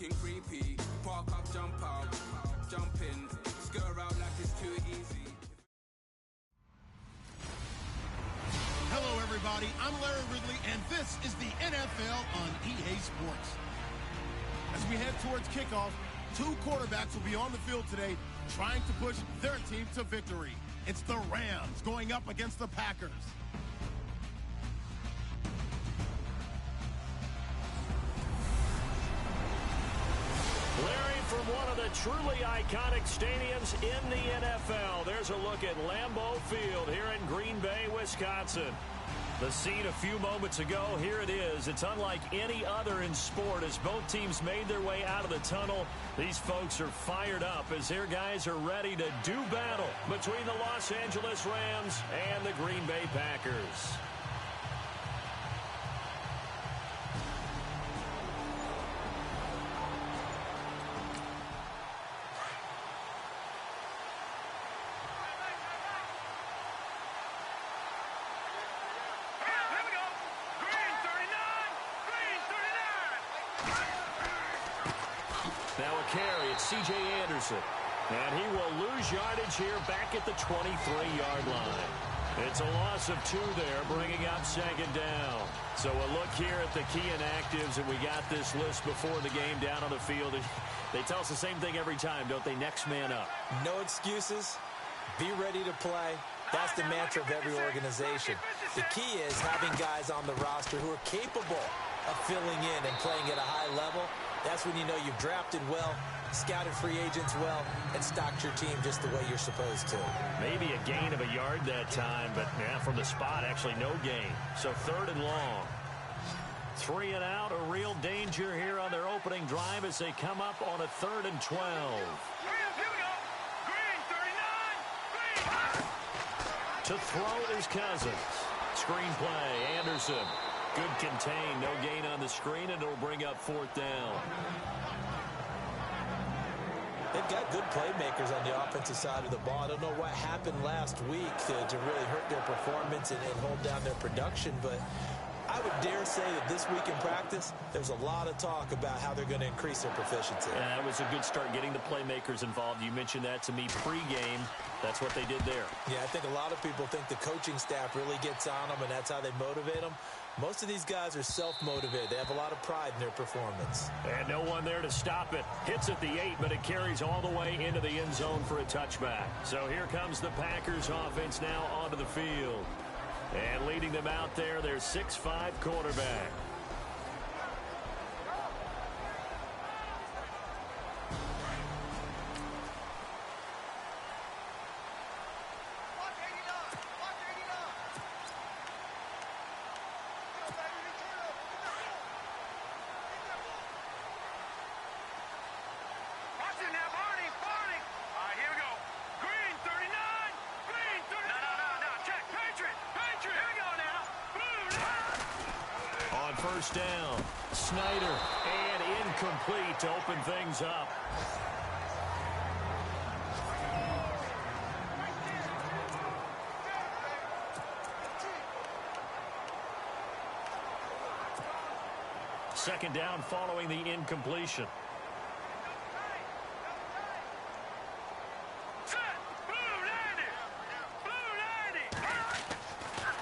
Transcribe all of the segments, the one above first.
looking creepy. Park up, jump out, jump in, skirt out like it's too easy. Hello, everybody. I'm Larry Ridley, and this is the NFL on EA Sports. As we head towards kickoff, two quarterbacks will be on the field today trying to push their team to victory. It's the Rams going up against the Packers. Larry, from one of the truly iconic stadiums in the NFL, there's a look at Lambeau Field here in Green Bay, Wisconsin. The scene a few moments ago, here it is. It's unlike any other in sport as both teams made their way out of the tunnel. These folks are fired up as their guys are ready to do battle between the Los Angeles Rams and the Green Bay Packers. Carry, it's C.J. Anderson. And he will lose yardage here back at the 23-yard line. It's a loss of 2 there, bringing up second down. So a look here at the key inactives, and we got this list before the game down on the field. They tell us the same thing every time, don't they? Next man up. No excuses. Be ready to play. That's the mantra of every organization. The key is having guys on the roster who are capable of filling in and playing at a high level. That's when you know you've drafted well, scouted free agents well, and stocked your team just the way you're supposed to. Maybe a gain of a yard that time, but from the spot, actually no gain. So 3rd and long. 3 and out, a real danger here on their opening drive as they come up on a 3rd and 12. To throw is Cousins. Screen play, Anderson. Good contain, no gain on the screen, and it'll bring up 4th down. They've got good playmakers on the offensive side of the ball. I don't know what happened last week to really hurt their performance and hold down their production, but I would dare say that this week in practice, there's a lot of talk about how they're going to increase their proficiency. Yeah, that was a good start getting the playmakers involved. You mentioned that to me pregame. That's what they did there. Yeah, I think a lot of people think the coaching staff really gets on them, and that's how they motivate them. Most of these guys are self-motivated. They have a lot of pride in their performance. And no one there to stop it. Hits at the 8, but it carries all the way into the end zone for a touchback. So here comes the Packers offense now onto the field. And leading them out there, their 6'5" quarterback. First down, Snyder, and incomplete to open things up. Second down following the incompletion.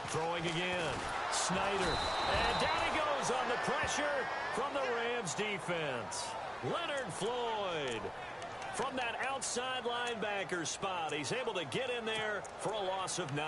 Throwing again, Snyder, and down he goes on the pressure from the Rams defense. Leonard Floyd from that outside linebacker spot. He's able to get in there for a loss of 9.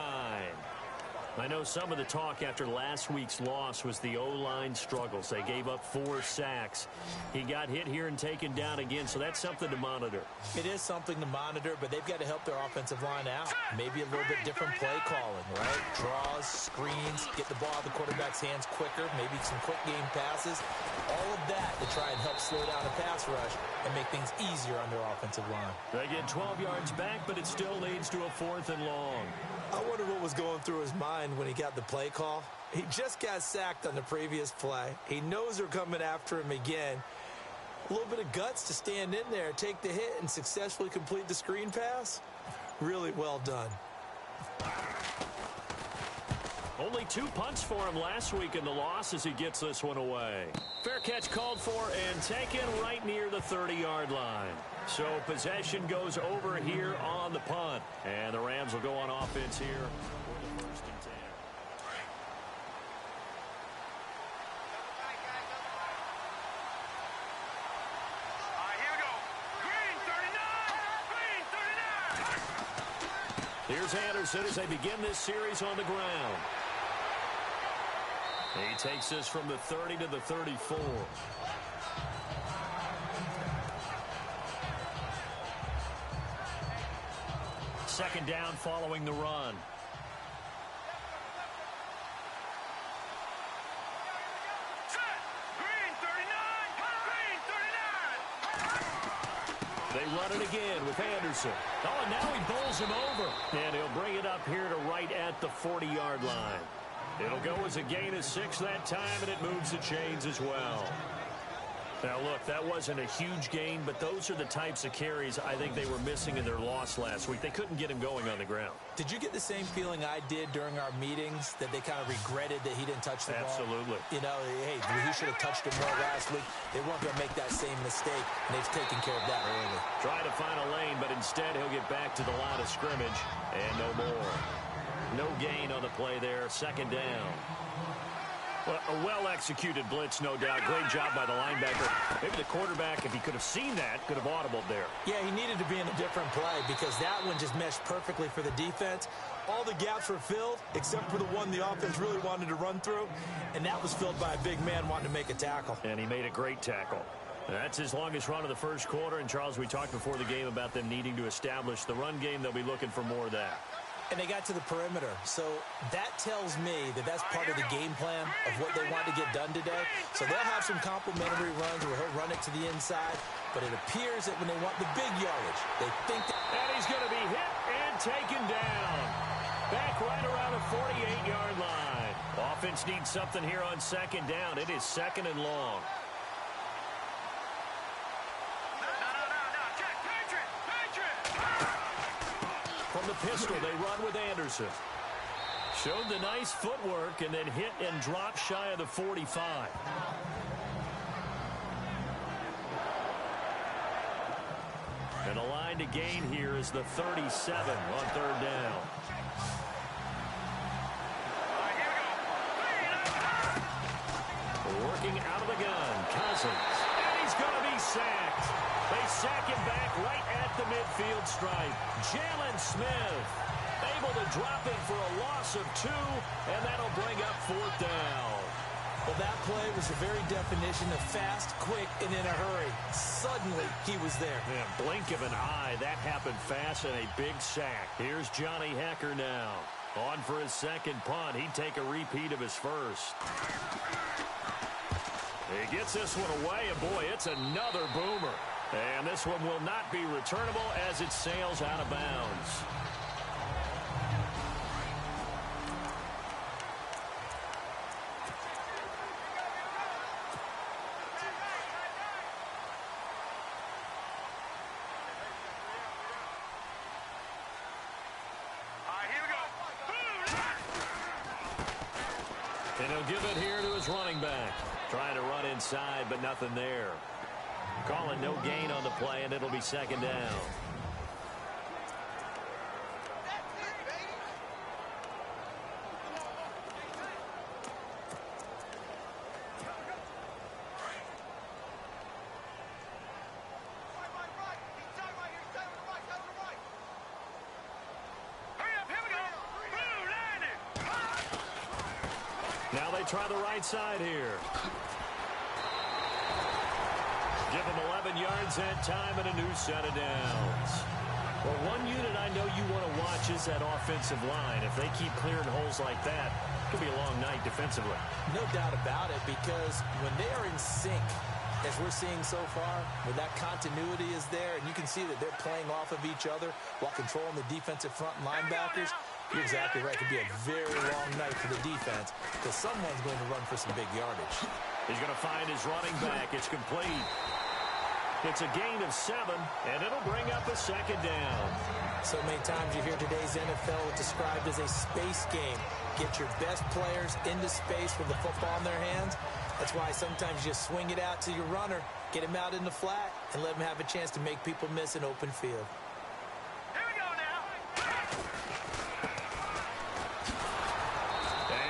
I know some of the talk after last week's loss was the O-line struggles. They gave up 4 sacks. He got hit here and taken down again, so that's something to monitor. It is something to monitor, but they've got to help their offensive line out. Maybe a little bit different play calling, right? Draws, screens, get the ball out of the quarterback's hands quicker, maybe some quick game passes. All of that to try and help slow down the pass rush and make things easier on their offensive line. They get 12 yards back, but it still leads to a 4th and long. I wonder what was going through his mind when he got the play call. He just got sacked on the previous play. He knows they're coming after him again. A little bit of guts to stand in there, take the hit, and successfully complete the screen pass. Really well done. Only 2 punts for him last week in the loss as he gets this one away. Fair catch called for and taken right near the 30-yard line. So possession goes over here on the punt. And the Rams will go on offense here for the 1st and 10. Here's Anderson as they begin this series on the ground. He takes this from the 30 to the 34. Second down following the run. They run it again with Anderson. Oh, and now he bowls him over. And he'll bring it up here to right at the 40-yard line. It'll go as a gain of 6 that time, and it moves the chains as well. Now, look, that wasn't a huge gain, but those are the types of carries I think they were missing in their loss last week. They couldn't get him going on the ground. Did you get the same feeling I did during our meetings, that they kind of regretted that he didn't touch the ball? Absolutely. You know, hey, he should have touched it more last week. They weren't going to make that same mistake, and they've taken care of that early. Try to find a lane, but instead he'll get back to the line of scrimmage, and no more. No gain on the play there. Second down. Well, a well-executed blitz, no doubt. Great job by the linebacker. Maybe the quarterback, if he could have seen that, could have audibled there. Yeah, he needed to be in a different play because that one just meshed perfectly for the defense. All the gaps were filled except for the one the offense really wanted to run through, and that was filled by a big man wanting to make a tackle. And he made a great tackle. That's his longest run of the first quarter. And, Charles, we talked before the game about them needing to establish the run game. They'll be looking for more of that. And they got to the perimeter. So that tells me that that's part of the game plan of what they want to get done today. So they'll have some complimentary runs where he'll run it to the inside. But it appears that when they want the big yardage, they think that... And he's going to be hit and taken down. Back right around the 48-yard line. Offense needs something here on second down. It is second and long. From the pistol, they run with Anderson. Showed the nice footwork and then hit and dropped shy of the 45. And the line to gain here is the 37 on third down. Working out of the gun, Cousins. And he's going to be sacked. They sack him back right at the midfield stripe. Jalen Smith able to drop it for a loss of 2, and that'll bring up fourth down. Well, that play was the very definition of fast, quick, and in a hurry. Suddenly, he was there. Yeah, blink of an eye. That happened fast and a big sack. Here's Johnny Hecker now. On for his second punt. He'd take a repeat of his first. He gets this one away, and boy, it's another boomer. And this one will not be returnable as it sails out of bounds. And he'll give it here to his running back. Trying to run inside, but nothing there. Calling no gain on the play, and it'll be second down. Now they try the right side here. Give them 11 yards that time and a new set of downs. Well, one unit I know you want to watch is that offensive line. If they keep clearing holes like that, it could be a long night defensively. No doubt about it, because when they are in sync, as we're seeing so far, when that continuity is there, and you can see that they're playing off of each other while controlling the defensive front and linebackers, you're exactly right. It could be a very long night for the defense because someone's going to run for some big yardage. He's going to find his running back. It's complete. It's a gain of 7, and it'll bring up a second down. So many times you hear today's NFL described as a space game. Get your best players into space with the football in their hands. That's why sometimes you just swing it out to your runner, get him out in the flat, and let him have a chance to make people miss an open field. Here we go now.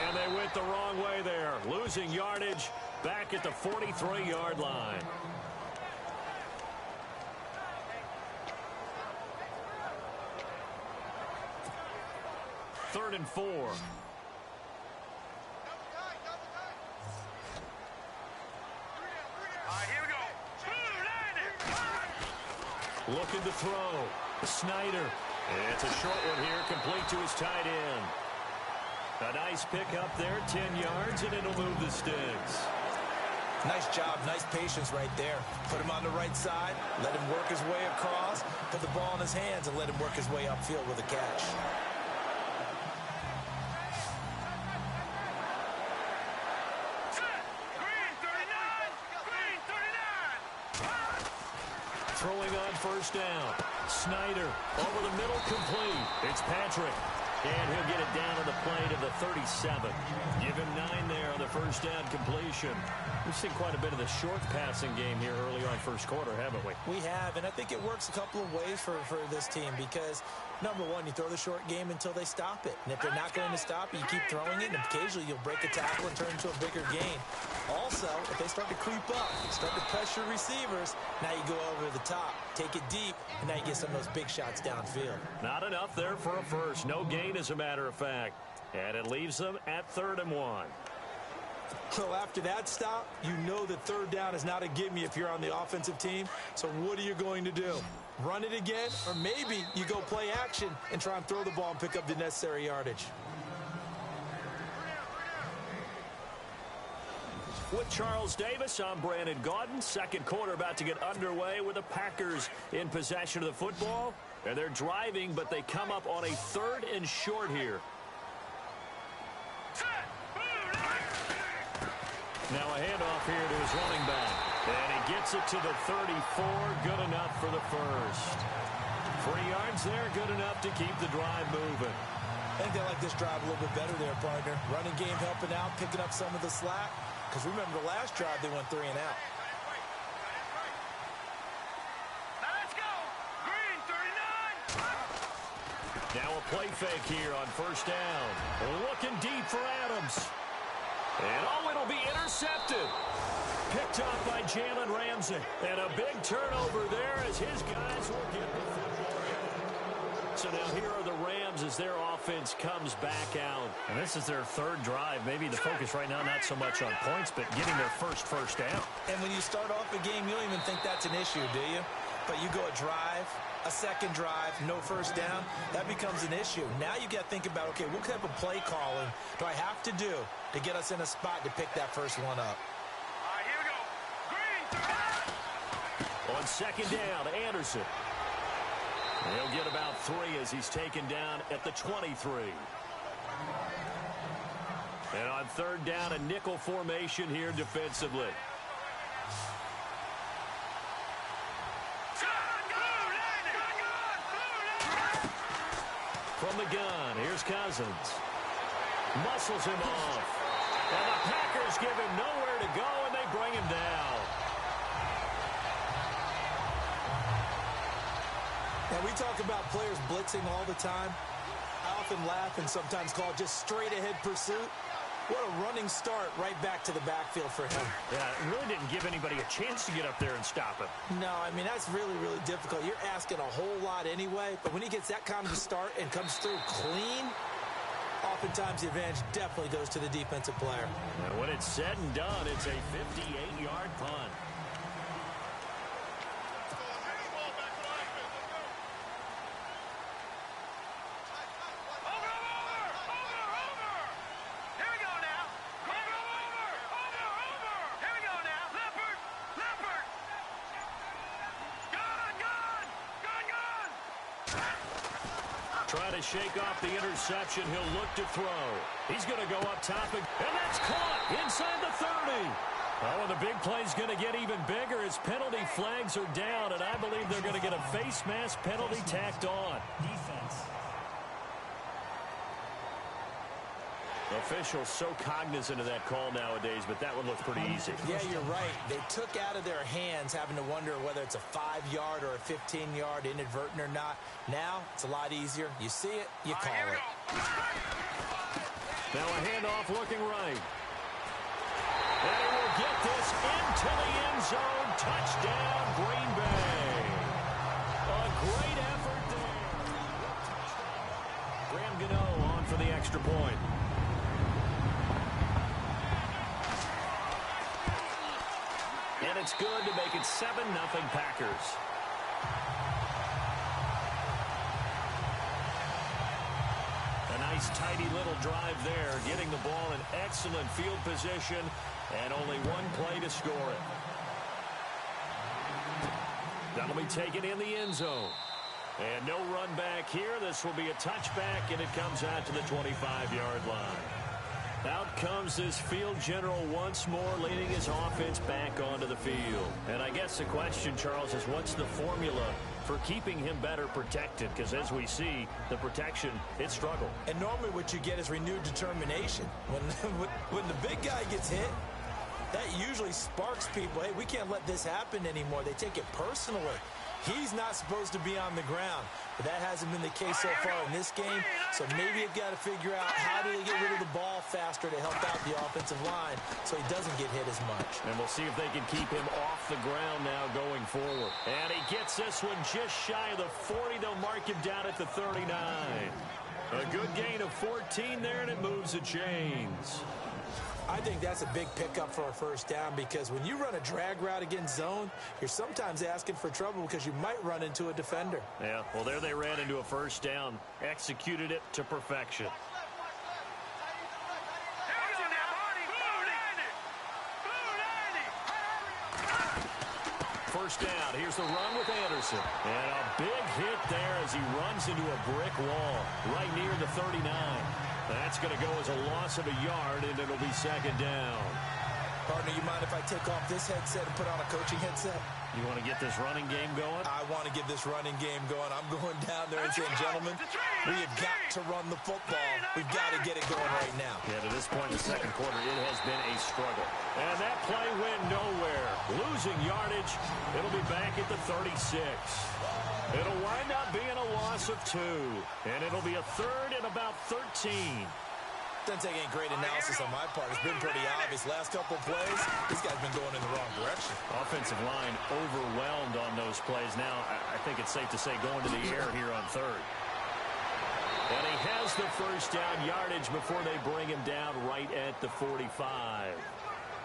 And they went the wrong way there, losing yardage back at the 43-yard line. Third and 4. Here we go. Looking to throw. Snyder. It's a short one here, complete to his tight end. A nice pickup there, 10 yards, and it'll move the sticks. Nice job, nice patience right there. Put him on the right side, let him work his way across, put the ball in his hands, and let him work his way upfield with a catch. Throwing on first down. Snyder over the middle, complete. It's Patrick. And he'll get it down to the play to the 37. Give him 9 there on the first down completion. We've seen quite a bit of the short passing game here early on first quarter, haven't we? We have, and I think it works a couple of ways for this team because, number one, you throw the short game until they stop it. And if they're not going to stop it, you keep throwing it, and occasionally you'll break a tackle and turn into a bigger gain. Also, if they start to creep up, start to pressure receivers, now you go over the top, take it deep, and now you get some of those big shots downfield. Not enough there for a first. No gain, as a matter of fact. And it leaves them at 3rd and 1. So after that stop, you know that third down is not a gimme if you're on the offensive team. So what are you going to do? Run it again? Or maybe you go play action and try and throw the ball and pick up the necessary yardage. With Charles Davis, I'm Brandon Gaudin. Second quarter about to get underway with the Packers in possession of the football. And they're driving, but they come up on a 3rd and short here. Now a handoff here to his running back. And he gets it to the 34. Good enough for the first. 3 yards there, good enough to keep the drive moving. I think they like this drive a little bit better there, partner. Running game helping out, picking up some of the slack. Because remember, the last drive, they went 3 and out. Now let's go. Green, 39. Now a play fake here on first down. Looking deep for Adams. And it'll be intercepted. Picked up by Jalen Ramsey. And a big turnover there as his guys will get the football. So now here are the Rams as their offense comes back out. And this is their 3rd drive. Maybe the focus right now not so much on points, but getting their first down. And when you start off a game, you don't even think that's an issue, do you? But you go a drive, a second drive, no first down, that becomes an issue. Now you got to think about, okay, what type of play calling do I have to do to get us in a spot to pick that first one up? All right, here we go. Green, 39. On second down, Anderson. He'll get about 3 as he's taken down at the 23. And on third down, a nickel formation here defensively. From the gun, here's Cousins. Muscles him off. And the Packers give him nowhere to go, and they bring him down. Now, we talk about players blitzing all the time. I often laugh and sometimes call it just straight-ahead pursuit. What a running start right back to the backfield for him. Yeah, it really didn't give anybody a chance to get up there and stop him. No, I mean, that's really, really difficult. You're asking a whole lot anyway, but when he gets that kind of a start and comes through clean, oftentimes the advantage definitely goes to the defensive player. And when it's said and done, it's a 58-yard punt. Trying to shake off the interception. He'll look to throw. He's going to go up top, and that's caught inside the 30. Oh, and the big play's going to get even bigger as penalty flags are down, and I believe they're going to get a face mask penalty tacked on. Defense. Officials so cognizant of that call nowadays, but that one looked pretty easy. Yeah, you're right. They took out of their hands having to wonder whether it's a 5-yard or a 15-yard, inadvertent or not. Now, it's a lot easier. You see it, you call it. Now a handoff looking right. And he will get this into the end zone. Touchdown, Green Bay. A great effort there. Graham Gano on for the extra point. And it's good to make it 7-0 Packers. A nice, tidy little drive there, getting the ball in excellent field position, and only one play to score it. That'll be taken in the end zone. And no run back here. This will be a touchback, and it comes out to the 25-yard line. Out comes this field general once more, leading his offense back onto the field. And I guess the question, Charles, is what's the formula for keeping him better protected? Because as we see, the protection, it struggled. And normally what you get is renewed determination. When the big guy gets hit, that usually sparks people. Hey, we can't let this happen anymore. They take it personally. He's not supposed to be on the ground, but that hasn't been the case so far in this game. So maybe you've got to figure out how do they get rid of the ball faster to help out the offensive line so he doesn't get hit as much. And we'll see if they can keep him off the ground now going forward. And he gets this one just shy of the 40. They'll mark him down at the 39. A good gain of 14 there, and it moves the chains. I think that's a big pickup for a first down because when you run a drag route against zone, you're sometimes asking for trouble because you might run into a defender. Yeah, well, there they ran into a first down, executed it to perfection. First down, here's the run with Anderson. And a big hit there as he runs into a brick wall right near the 39. That's going to go as a loss of a yard, and it'll be second down. Partner, you mind if I take off this headset and put on a coaching headset? You want to get this running game going? I want to get this running game going. I'm going down there and saying, gentlemen, we have got to run the football. We've got to get it going right now. Yeah, to this point in the second quarter, it has been a struggle. And that play went nowhere. Losing yardage. It'll be back at the 36. It'll wind up being a loss of 2. And it'll be a third and about 13. Doesn't take any great analysis on my part. It's been pretty obvious. Last couple of plays, this guy's been going in the wrong direction. Offensive line overwhelmed on those plays. Now, I think it's safe to say going to the air here on third. And he has the first down yardage before they bring him down right at the 45.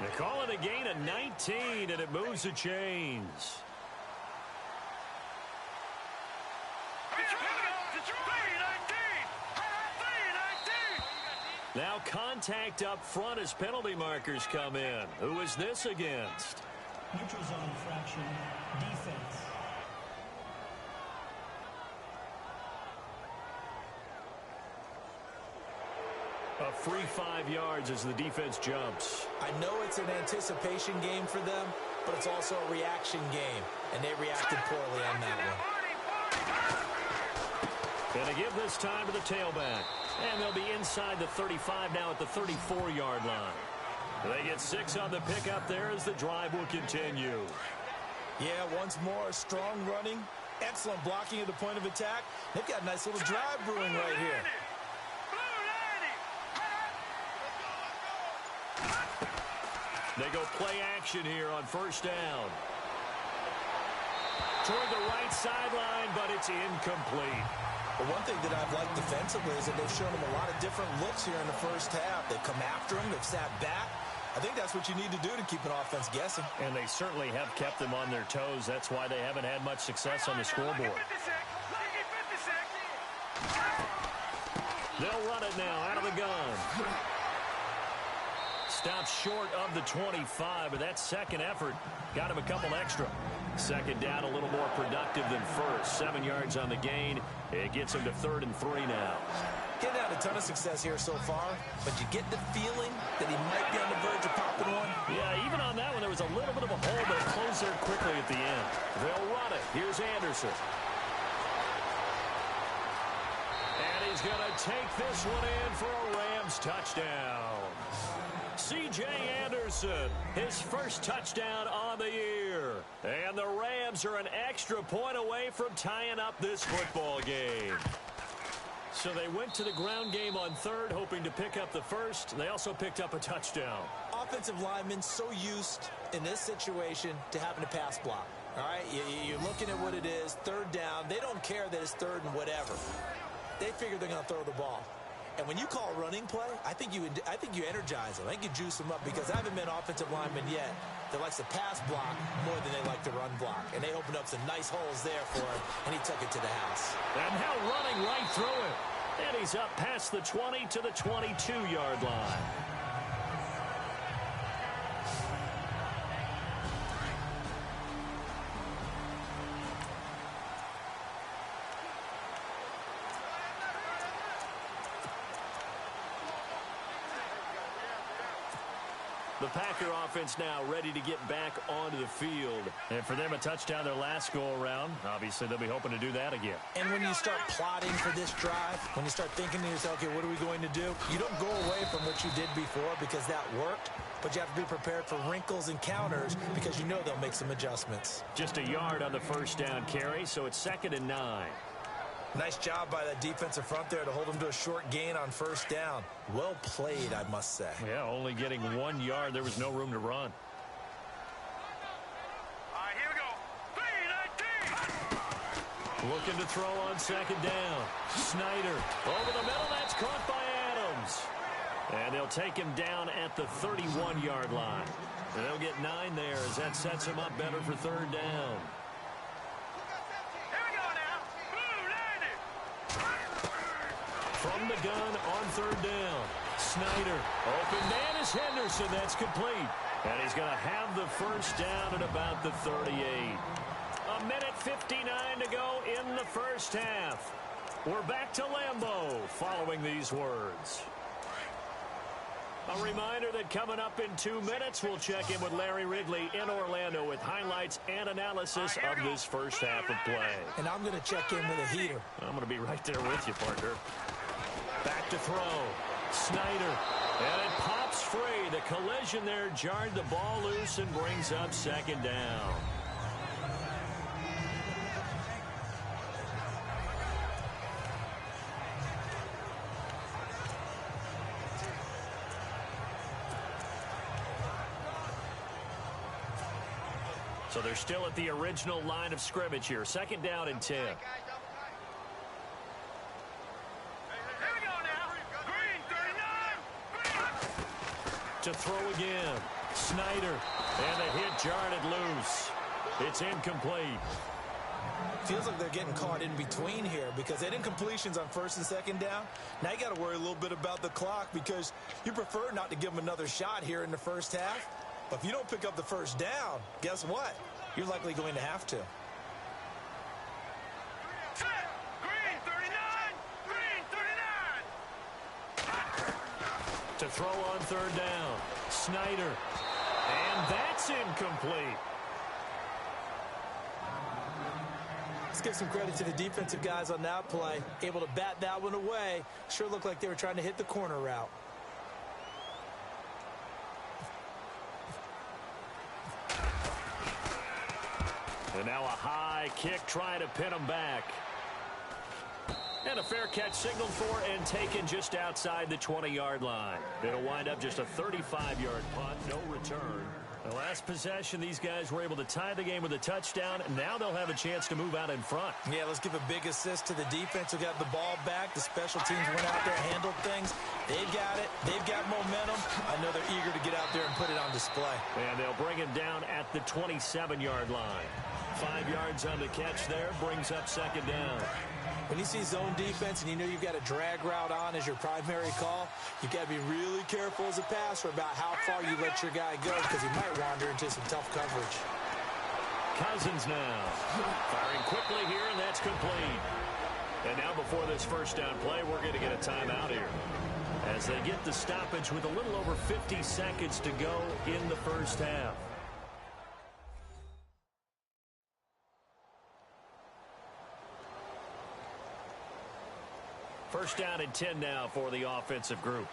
They call it a gain of 19, and it moves the chains. Now contact up front as penalty markers come in. Who is this against? Neutral zone infraction. Defense. A free 5 yards as the defense jumps. I know it's an anticipation game for them, but it's also a reaction game, and they reacted poorly on that one. Going to give this time to the tailback. And they'll be inside the 35 now at the 34-yard line. They get 6 on the pickup there as the drive will continue. Yeah, once more, strong running, excellent blocking at the point of attack. They've got a nice little drive brewing right here. They go play action here on first down. Toward the right sideline, but it's incomplete. But one thing that I've liked defensively is that they've shown him a lot of different looks here in the first half. They've come after him. They've sat back. I think that's what you need to do to keep an offense guessing. And they certainly have kept them on their toes. That's why they haven't had much success on the scoreboard. They'll run it now out of the gun. Stops short of the 25, but that second effort got him a couple extra. Second down, a little more productive than first. 7 yards on the gain. It gets him to 3rd and 3 now. Getting out a ton of success here so far, but you get the feeling that he might be on the verge of popping one. Yeah, even on that one, there was a little bit of a hole, but it closed there quickly at the end. They'll run it. Here's Anderson. And he's going to take this one in for a Rams touchdown. C.J. Anderson, his first touchdown on the year. And the Rams are an extra point away from tying up this football game. So they went to the ground game on third, hoping to pick up the first. They also picked up a touchdown. Offensive linemen so used in this situation to having to pass block. All right, you're looking at what it is, third down. They don't care that it's third and whatever. They figure they're going to throw the ball. And when you call a running play, I think you energize them. I think you juice them up because I haven't met offensive linemen yet that likes to pass block more than they like to run block. And they opened up some nice holes there for him, and he took it to the house. And now running right through it. And he's up past the 20 to the 22-yard line. The Packer offense now ready to get back onto the field. And for them, a touchdown their last go-around. Obviously, they'll be hoping to do that again. And when you start plotting for this drive, when you start thinking to yourself, okay, what are we going to do? You don't go away from what you did before because that worked, but you have to be prepared for wrinkles and counters because you know they'll make some adjustments. Just a yard on the first down carry, so it's 2nd and 9. Nice job by that defensive front there to hold them to a short gain on first down. Well played, I must say. Yeah, only getting 1 yard. There was no room to run. All right, here we go. 3-19. Looking to throw on 2nd down. Snyder over the middle. That's caught by Adams. And they'll take him down at the 31-yard line. And they'll get 9 there as that sets him up better for 3rd down. From the gun on 3rd down. Snyder. Open man is Henderson. That's complete. And he's going to have the first down at about the 38. 1:59 to go in the first half. We're back to Lambeau following these words. A reminder that coming up in 2 minutes, we'll check in with Larry Wrigley in Orlando with highlights and analysis of this first half of play. And I'm going to check in with a heater. I'm going to be right there with you, partner. Back to throw. Snyder. And it pops free. The collision there jarred the ball loose and brings up 2nd down. So they're still at the original line of scrimmage here. 2nd down and 10. To throw again. Snyder. And the hit jarred it loose. It's incomplete. Feels like they're getting caught in between here because they didn't completions on 1st and 2nd down. Now you got to worry a little bit about the clock because you prefer not to give them another shot here in the first half. But if you don't pick up the first down, guess what? You're likely going to have to. Green 39. Green 39. To throw on 3rd down. Snyder. And that's incomplete. Let's give some credit to the defensive guys on that play. Able to bat that one away. Sure looked like they were trying to hit the corner route. And now a high kick trying to pin him back. And a fair catch signaled for and taken just outside the 20-yard line. It'll wind up just a 35-yard punt, no return. The last possession, these guys were able to tie the game with a touchdown. Now they'll have a chance to move out in front. Yeah, let's give a big assist to the defense who got the ball back. The special teams went out there, handled things. They've got it. They've got momentum. I know they're eager to get out there and put it on display. And they'll bring him down at the 27-yard line. 5 yards on the catch there, brings up 2nd down. When you see zone defense and you know you've got a drag route on as your primary call, you've got to be really careful as a passer about how far you let your guy go because he might wander into some tough coverage. Cousins now. Firing quickly here, and that's complete. And now before this first down play, we're going to get a timeout here, as they get the stoppage with a little over 50 seconds to go in the first half. First down and 10 now for the offensive group.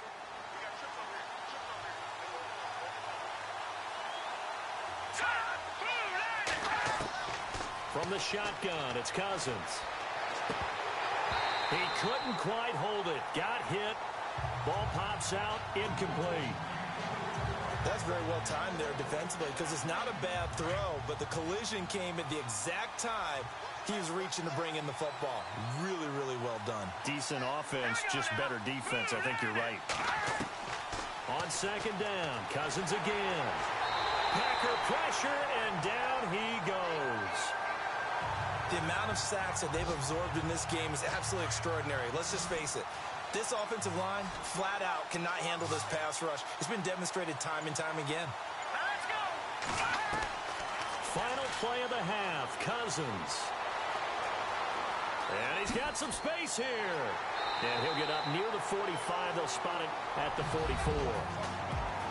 From the shotgun, it's Cousins. He couldn't quite hold it. Got hit. Ball pops out, incomplete. That's very well timed there defensively, because it's not a bad throw, but the collision came at the exact time he was reaching to bring in the football. Really, really well done. Decent offense, just better defense. I think you're right. On second down, Cousins again. Packer pressure, and down he goes. The amount of sacks that they've absorbed in this game is absolutely extraordinary. Let's just face it. This offensive line, flat out, cannot handle this pass rush. It's been demonstrated time and time again. Let's go. Final play of the half, Cousins. And he's got some space here. And he'll get up near the 45. They'll spot it at the 44.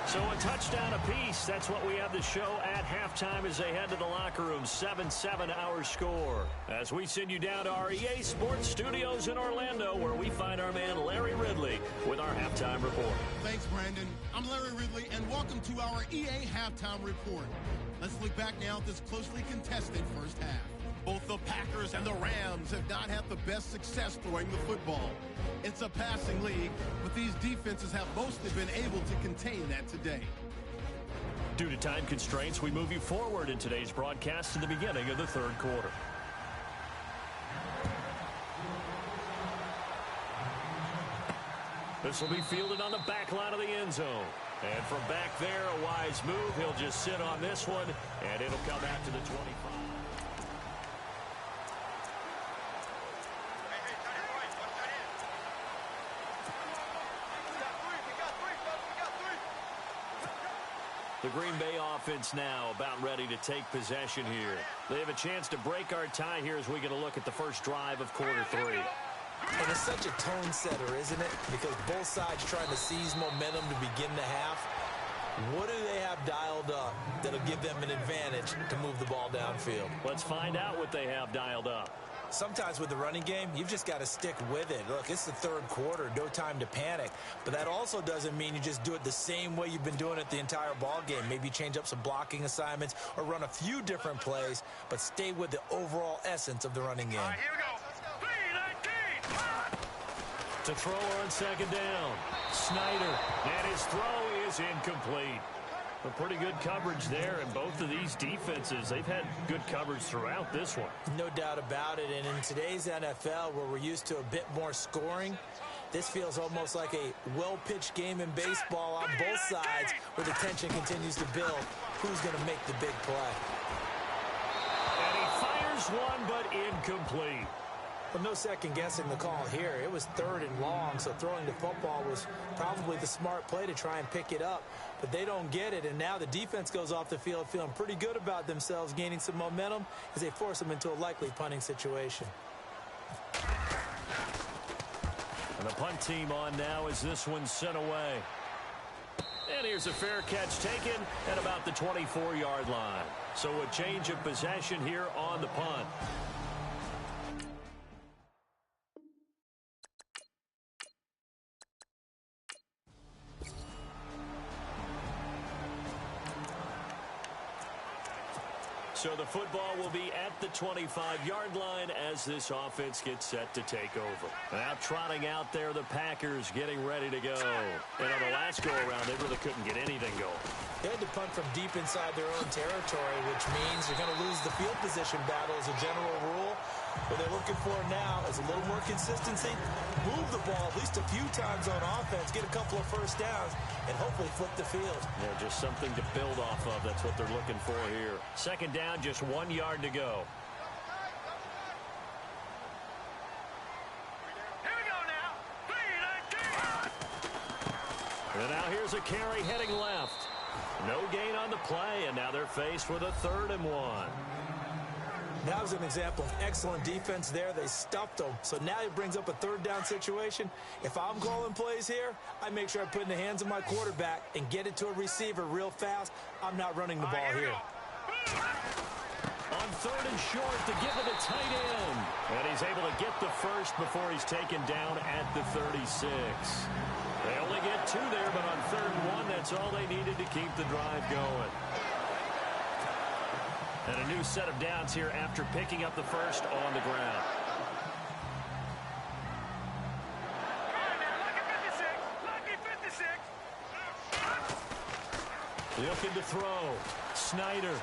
So a touchdown apiece. That's what we have to show at halftime as they head to the locker room. 7-7 our score. As we send you down to our EA Sports Studios in Orlando, where we find our man Larry Ridley with our halftime report. Thanks, Brandon. I'm Larry Ridley, and welcome to our EA Halftime Report. Let's look back now at this closely contested first half. Both the Packers and the Rams have not had the best success throwing the football. It's a passing league, but these defenses have mostly been able to contain that today. Due to time constraints, we move you forward in today's broadcast to the beginning of the third quarter. This will be fielded on the back line of the end zone. And from back there, a wise move. He'll just sit on this one, and it'll come out to the 25. The Green Bay offense now about ready to take possession here. They have a chance to break our tie here as we get a look at the first drive of quarter three. And it's such a tone setter, isn't it? Because both sides trying to seize momentum to begin the half. What do they have dialed up that'll give them an advantage to move the ball downfield? Let's find out what they have dialed up. Sometimes with the running game, you've just got to stick with it. Look, it's the third quarter, no time to panic. But that also doesn't mean you just do it the same way you've been doing it the entire ball game. Maybe change up some blocking assignments or run a few different plays, but stay with the overall essence of the running game. All right, here we go. 3-19. To throw on second down, Snyder, and his throw is incomplete. But pretty good coverage there, and both of these defenses, they've had good coverage throughout this one. No doubt about it, and in today's NFL, where we're used to a bit more scoring, this feels almost like a well-pitched game in baseball on both sides, where the tension continues to build. Who's going to make the big play? And he fires one, but incomplete. Well, no second-guessing the call here. It was third and long, so throwing the football was probably the smart play to try and pick it up. But they don't get it, and now the defense goes off the field feeling pretty good about themselves, gaining some momentum as they force them into a likely punting situation. And the punt team on now as this one's sent away. And here's a fair catch taken at about the 24-yard line. So a change of possession here on the punt. So the football will be at the 25-yard line as this offense gets set to take over. Now trotting out there, the Packers getting ready to go. And on the last go-around, they really couldn't get anything going. They had to punt from deep inside their own territory, which means you're going to lose the field position battle as a general rule. What they're looking for now is a little more consistency, move the ball at least a few times on offense, get a couple of first downs, and hopefully flip the field. Yeah, just something to build off of. That's what they're looking for here. Second down, just 1 yard to go. Here we go now. 3-19. And now here's a carry heading left. No gain on the play, and now they're faced with a 3rd and 1. That was an example of excellent defense there. They stuffed them. So now he brings up a third down situation. If I'm calling plays here, I make sure I put it in the hands of my quarterback and get it to a receiver real fast. I'm not running the ball here. On 3rd and short to give it a tight end. And he's able to get the first before he's taken down at the 36. They only get 2 there, but on 3rd and 1, that's all they needed to keep the drive going. And a new set of downs here after picking up the first on the ground. Looking to throw. Snyder.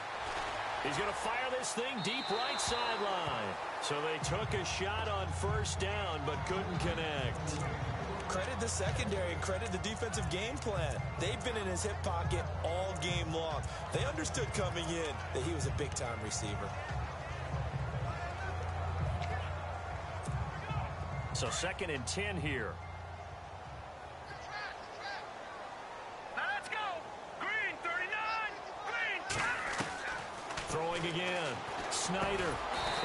He's going to fire this thing deep right sideline. So they took a shot on 1st down, but couldn't connect. Credit the secondary and credit the defensive game plan. They've been in his hip pocket all game long. They understood coming in that he was a big-time receiver. So 2nd and 10 here. Now let's go. Green, 39. Green. Throwing again. Snyder.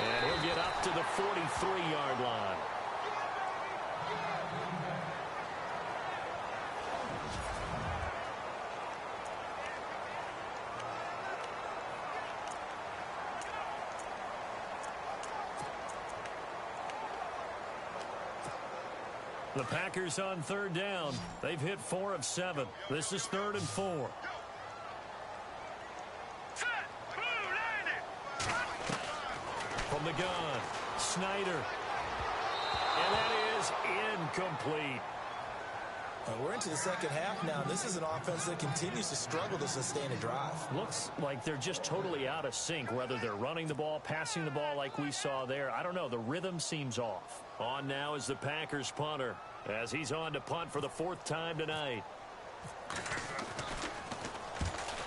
And he'll get up to the 43-yard line. The Packers on 3rd down. They've hit 4 of 7. This is 3rd and 4. Set. Blue landing. From the gun, Snyder. And that is incomplete. We're into the second half now. This is an offense that continues to struggle to sustain a drive. Looks like they're just totally out of sync, whether they're running the ball, passing the ball like we saw there. I don't know. The rhythm seems off. On now is the Packers punter as he's on to punt for the 4th time tonight.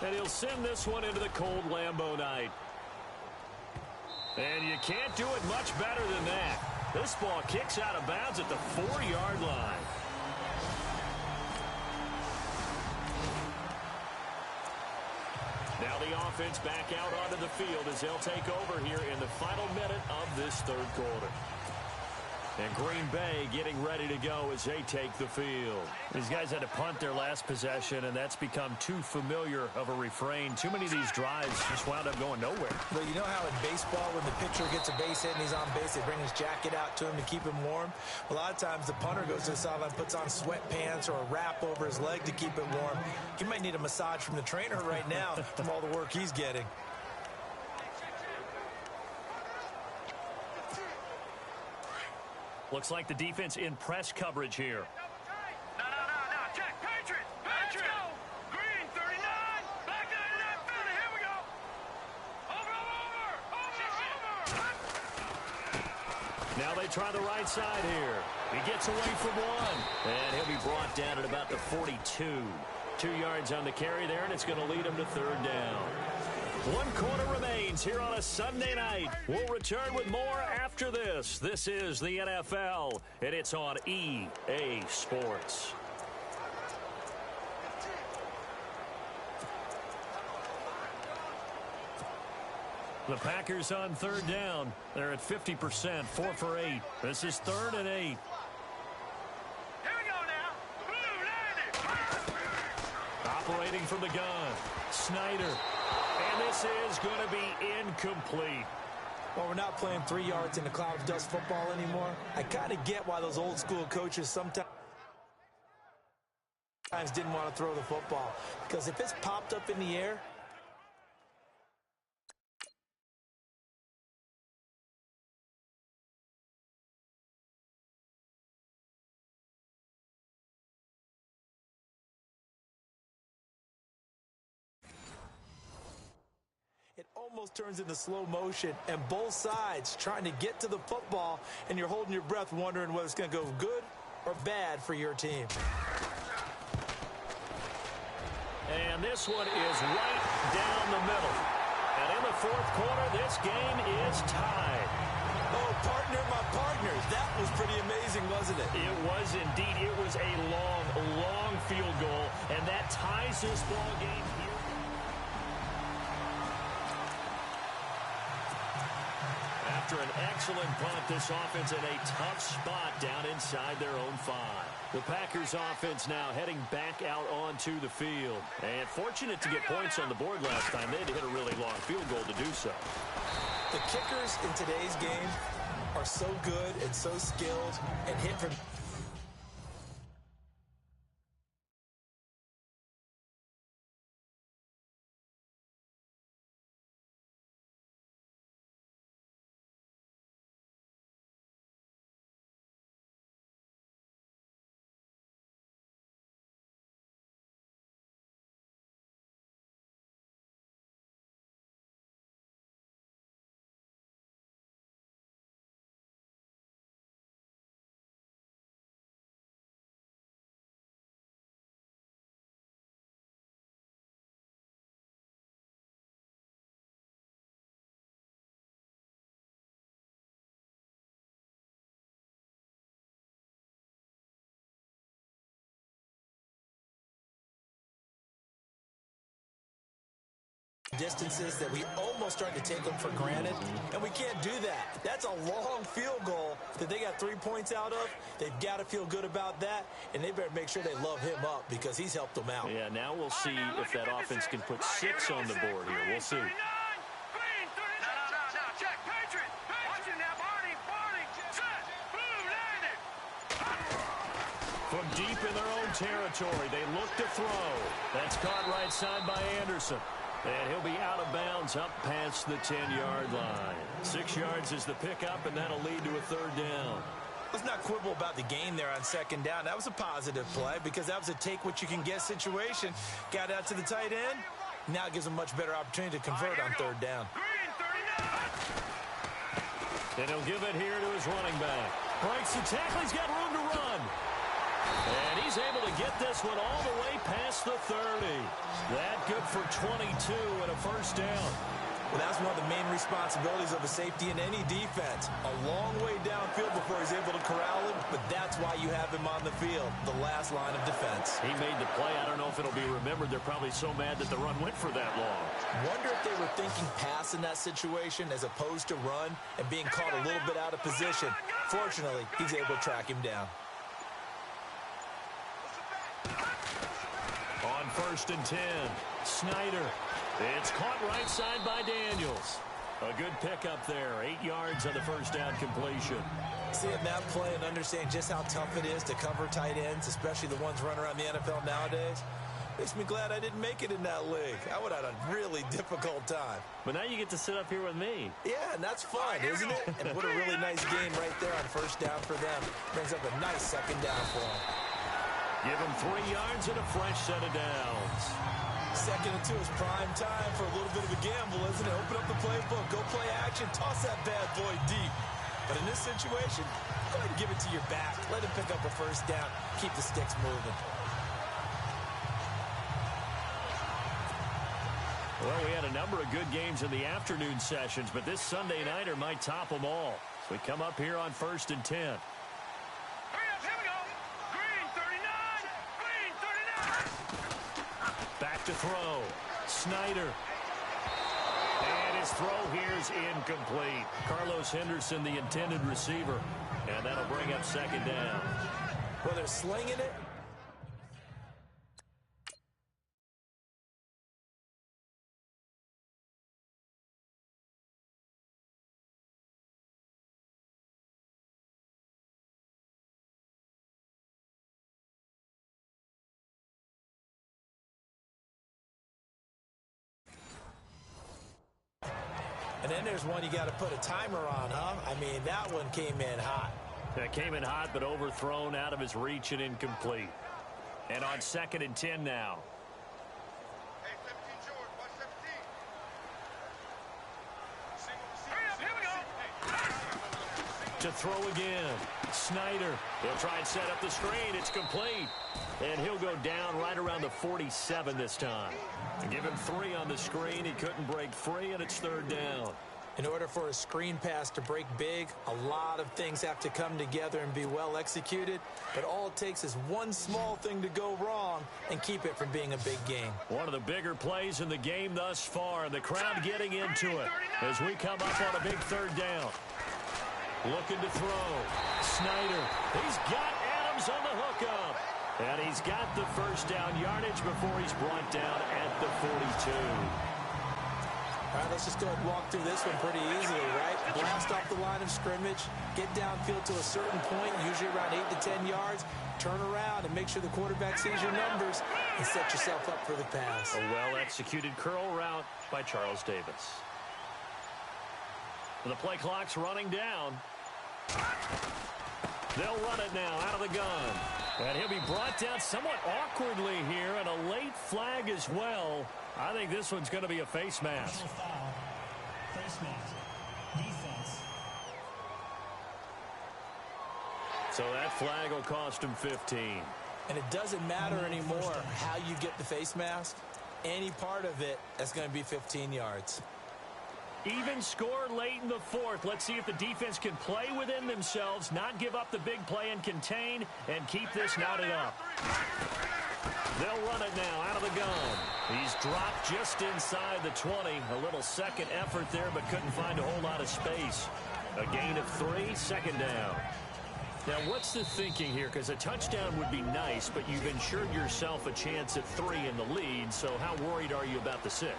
And he'll send this one into the cold Lambeau night. And you can't do it much better than that. This ball kicks out of bounds at the 4-yard line. Now the offense back out onto the field as they'll take over here in the final minute of this 3rd quarter. And Green Bay getting ready to go as they take the field. These guys had to punt their last possession, and that's become too familiar of a refrain. Too many of these drives just wound up going nowhere. Well, you know how in baseball when the pitcher gets a base hit and he's on base, they bring his jacket out to him to keep him warm? A lot of times the punter goes to the sideline, puts on sweatpants or a wrap over his leg to keep it warm. He might need a massage from the trainer right now from all the work he's getting. Looks like the defense in press coverage here. No. Check. Patriot. Let's go. Green, 39. Black 99. Philly. Here we go. Over. Now they try the right side here. He gets away from one. And he'll be brought down at about the 42. 2 yards on the carry there, and it's going to lead him to 3rd down. 1 quarter remains here on a Sunday night. We'll return with more after this. This is the NFL, and it's on EA Sports. The Packers on 3rd down. They're at 50%, 4 for 8. This is 3rd and 8. Here we go now. Blue landing. Operating from the gun, Snyder. And this is going to be incomplete. Well, we're not playing 3 yards in a cloud of dust football anymore. I kind of get why those old school coaches sometimes didn't want to throw the football. Because if it's popped up in the air, it almost turns into slow motion, and both sides trying to get to the football, and you're holding your breath wondering whether it's going to go good or bad for your team. And this one is right down the middle. And in the 4th quarter, this game is tied. Oh, partner, my partners. That was pretty amazing, wasn't it? It was indeed. It was a long field goal, and that ties this ball game here. after an excellent punt, this offense in a tough spot down inside their own 5. The Packers offense now heading back out onto the field. And fortunate to get points on the board last time. They had to hit a really long field goal to do so. The kickers in today's game are so good and so skilled and hit from... distances that we almost start to take them for granted, and we can't do that. That's a long field goal that they got 3 points out of. They've got to feel good about that, and they better make sure they love him up because he's helped them out. Yeah, now we'll see if that offense can put 6 on the board here. We'll see. From deep in their own territory, they look to throw. That's caught right side by Anderson. And he'll be out of bounds up past the 10-yard line. 6 yards is the pickup, and that'll lead to a 3rd down. Let's not quibble about the gain there on 2nd down. That was a positive play because that was a take-what-you-can-get situation. Got out to the tight end. Now it gives him a much better opportunity to convert on 3rd down. And he'll give it here to his running back. Breaks the tackle. He's got room to run. And he's able to get this one all the way past the 30. That good for 22 and a 1st down. Well, that's one of the main responsibilities of a safety in any defense. A long way downfield before he's able to corral him, but that's why you have him on the field, the last line of defense. He made the play. I don't know if it'll be remembered. They're probably so mad that the run went for that long. Wonder if they were thinking pass in that situation as opposed to run and being caught a little bit out of position. Fortunately, he's able to track him down. On 1st and 10, Snyder. It's caught right side by Daniels. A good pickup there. 8 yards on the 1st down completion. Seeing that play and understanding just how tough it is to cover tight ends, especially the ones running around the NFL nowadays, makes me glad I didn't make it in that league. I would have had a really difficult time. But now you get to sit up here with me. Yeah, and that's fun, isn't it? And what a really nice gain right there on 1st down for them. Brings up a nice 2nd down for them. Give him 3 yards and a fresh set of downs. 2nd and 2 is prime time for a little bit of a gamble, isn't it? Open up the playbook, go play action, toss that bad boy deep. But in this situation, go ahead and give it to your back. Let him pick up a 1st down. Keep the sticks moving. Well, we had a number of good games in the afternoon sessions, but this Sunday nighter might top them all. So we come up here on 1st and 10. Back to throw. Snyder. And his throw here is incomplete. Carlos Henderson, the intended receiver. And that'll bring up 2nd down. Well, they're slinging it. And then there's one you got to put a timer on, huh? I mean, that one came in hot. That came in hot, but overthrown, out of his reach and incomplete. And on 2nd and 10 now. To throw again. Snyder. He'll try and set up the screen. It's complete. And he'll go down right around the 47 this time. And give him 3 on the screen. He couldn't break free, and it's 3rd down. In order for a screen pass to break big, a lot of things have to come together and be well executed. But all it takes is one small thing to go wrong and keep it from being a big game. One of the bigger plays in the game thus far. The crowd getting into it as we come up on a big third down. Looking to throw. Snyder. He's got Adams on the hookup. And he's got the first down yardage before he's brought down at the 42. All right, let's just go ahead and walk through this one pretty easily, right? Blast off the line of scrimmage, get downfield to a certain point, usually around 8 to 10 yards, turn around and make sure the quarterback sees your numbers and set yourself up for the pass. A well-executed curl route by Charles Davis. The play clock's running down. They'll run it now out of the gun. And he'll be brought down somewhat awkwardly here, and a late flag as well. I think this one's going to be a face mask. Foul. Face mask. Defense. So that flag will cost him 15. And it doesn't matter anymore how you get the face mask. Any part of it, that's going to be 15 yards. Even score late in the fourth. Let's see if the defense can play within themselves, not give up the big play and contain, and keep this knotted up. They'll run it now out of the gun. He's dropped just inside the 20. A little second effort there, but couldn't find a whole lot of space. A gain of 3, second down. Now, what's the thinking here? Because a touchdown would be nice, but you've ensured yourself a chance at 3 in the lead, so how worried are you about the 6?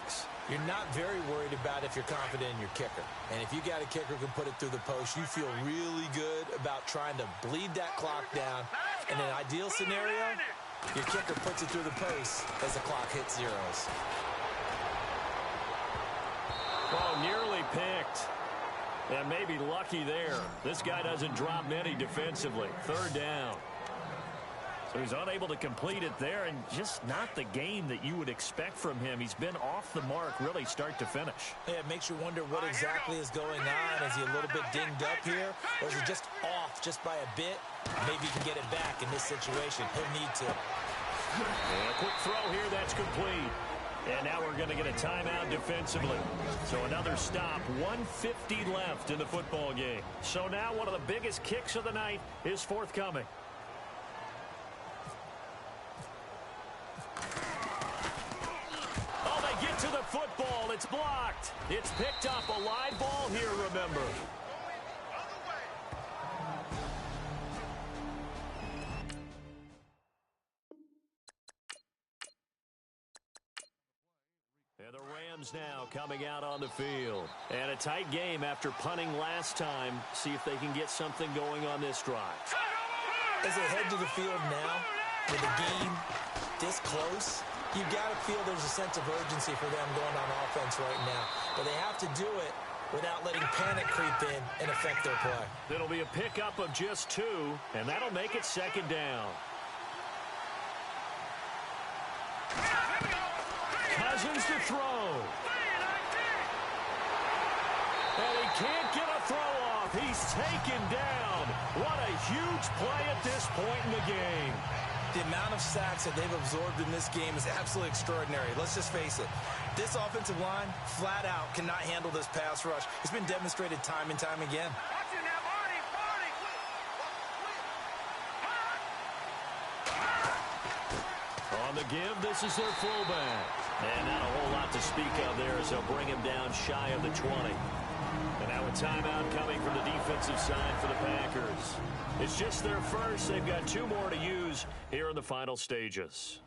You're not very worried about if you're confident in your kicker. And if you got a kicker who can put it through the post, you feel really good about trying to bleed that clock down. In an ideal scenario, your kicker puts it through the post as the clock hits zeros. Oh, nearly picked. And maybe lucky there. This guy doesn't drop many defensively. Third down. So he's unable to complete it there, and just not the game that you would expect from him. He's been off the mark really start to finish. Yeah, it makes you wonder what exactly is going on. Is he a little bit dinged up here? Or is he just off just by a bit? Maybe he can get it back in this situation. He'll need to. And a quick throw here, that's complete. And now we're going to get a timeout defensively. So another stop, 1:50 left in the football game. So now one of the biggest kicks of the night is forthcoming. Oh, they get to the football. It's blocked. It's picked up. A live ball here, remember. And the Rams now coming out on the field. And a tight game after punting last time. See if they can get something going on this drive. As they head to the field now, with the game this close, you've got to feel there's a sense of urgency for them going on offense right now. But they have to do it without letting panic creep in and affect their play. It'll be a pickup of just 2, and that'll make it second down. Cousins to throw. And he can't get a throw off. He's taken down. What a huge play at this point in the game. The amount of sacks that they've absorbed in this game is absolutely extraordinary. Let's just face it. This offensive line, flat out, cannot handle this pass rush. It's been demonstrated time and time again. On the give, this is their fullback. And not a whole lot to speak of there as they'll bring him down shy of the 20. And now a timeout coming from the defensive side for the Packers. It's just their first. They've got 2 more to use here in the final stages.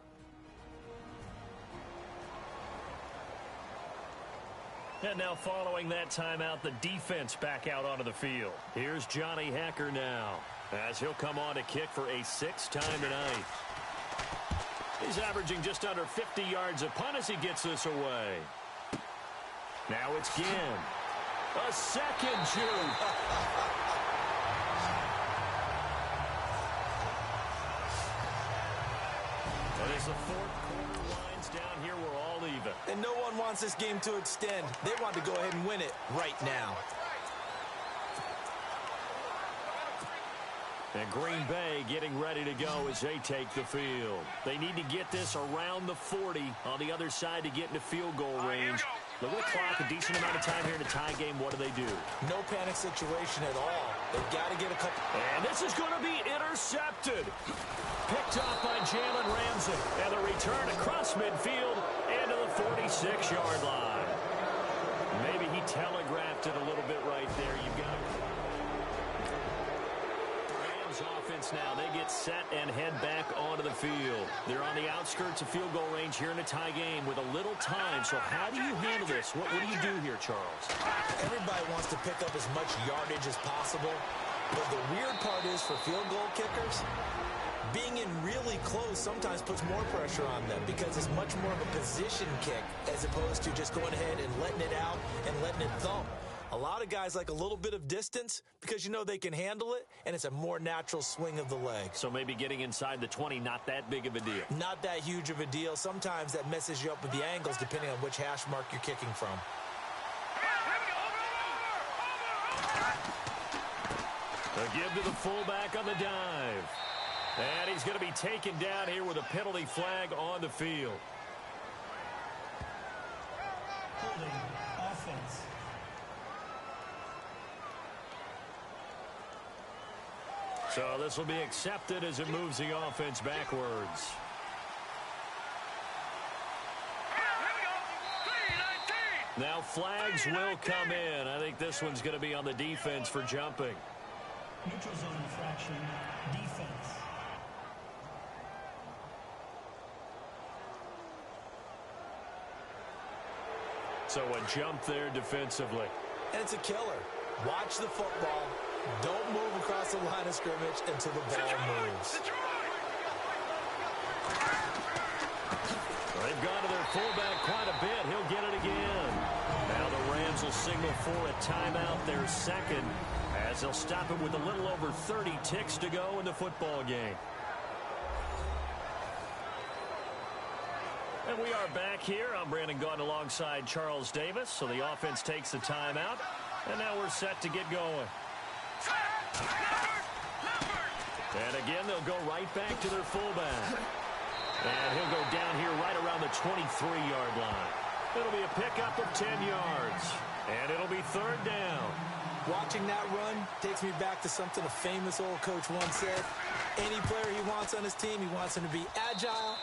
And now following that timeout, the defense back out onto the field. Here's Johnny Hacker now as he'll come on to kick for a 6th time tonight. He's averaging just under 50 yards a punt as he gets this away. Now it's Ginn. A second juke. But as the fourth quarter winds down here, we're all even. And no one wants this game to extend. They want to go ahead and win it right now. And Green Bay getting ready to go as they take the field. They need to get this around the 40 on the other side to get into field goal range. Look at the clock, a decent amount of time here in a tie game. What do? No panic situation at all. They've got to get a couple. And this is going to be intercepted. Picked off by Jalen Ramsey. And the return across midfield into the 46-yard line. Maybe he telegraphed it a little bit right there. You've got Rams offense now. They get set and head back onto the field. They're on the outskirts of field goal range here in a tie game with a little time. So how do you handle this? What do you do here, Charles? Everybody wants to pick up as much yardage as possible. But the weird part is for field goal kickers, being in really close sometimes puts more pressure on them because it's much more of a position kick as opposed to just going ahead and letting it out and letting it thump. A lot of guys like a little bit of distance because you know they can handle it, and it's a more natural swing of the leg. So maybe getting inside the 20, not that big of a deal. Not that huge of a deal. Sometimes that messes you up with the angles depending on which hash mark you're kicking from. A give to the fullback on the dive. And he's going to be taken down here with a penalty flag on the field. Holding offense. So this will be accepted as it moves the offense backwards. Now flags will come in. I think this one's going to be on the defense for jumping. Neutral zone infraction. Defense. So a jump there defensively. And it's a killer. Watch the football. Don't move across the line of scrimmage until the ball moves. They've gone to their fullback quite a bit. He'll get it again. Now the Rams will signal for a timeout, their second, as they'll stop it with a little over 30 ticks to go in the football game. And we are back here. I'm Brandon Gaudin alongside Charles Davis. So the offense takes the timeout. And now we're set to get going. And again, they'll go right back to their fullback. And he'll go down here right around the 23-yard line. It'll be a pickup of 10 yards. And it'll be third down. Watching that run takes me back to something a famous old coach once said. Any player he wants on his team, he wants him to be agile,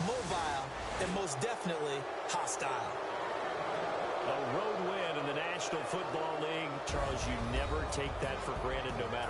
mobile, and most definitely hostile. A road win in the National Football League. Charles, you never take that for granted no matter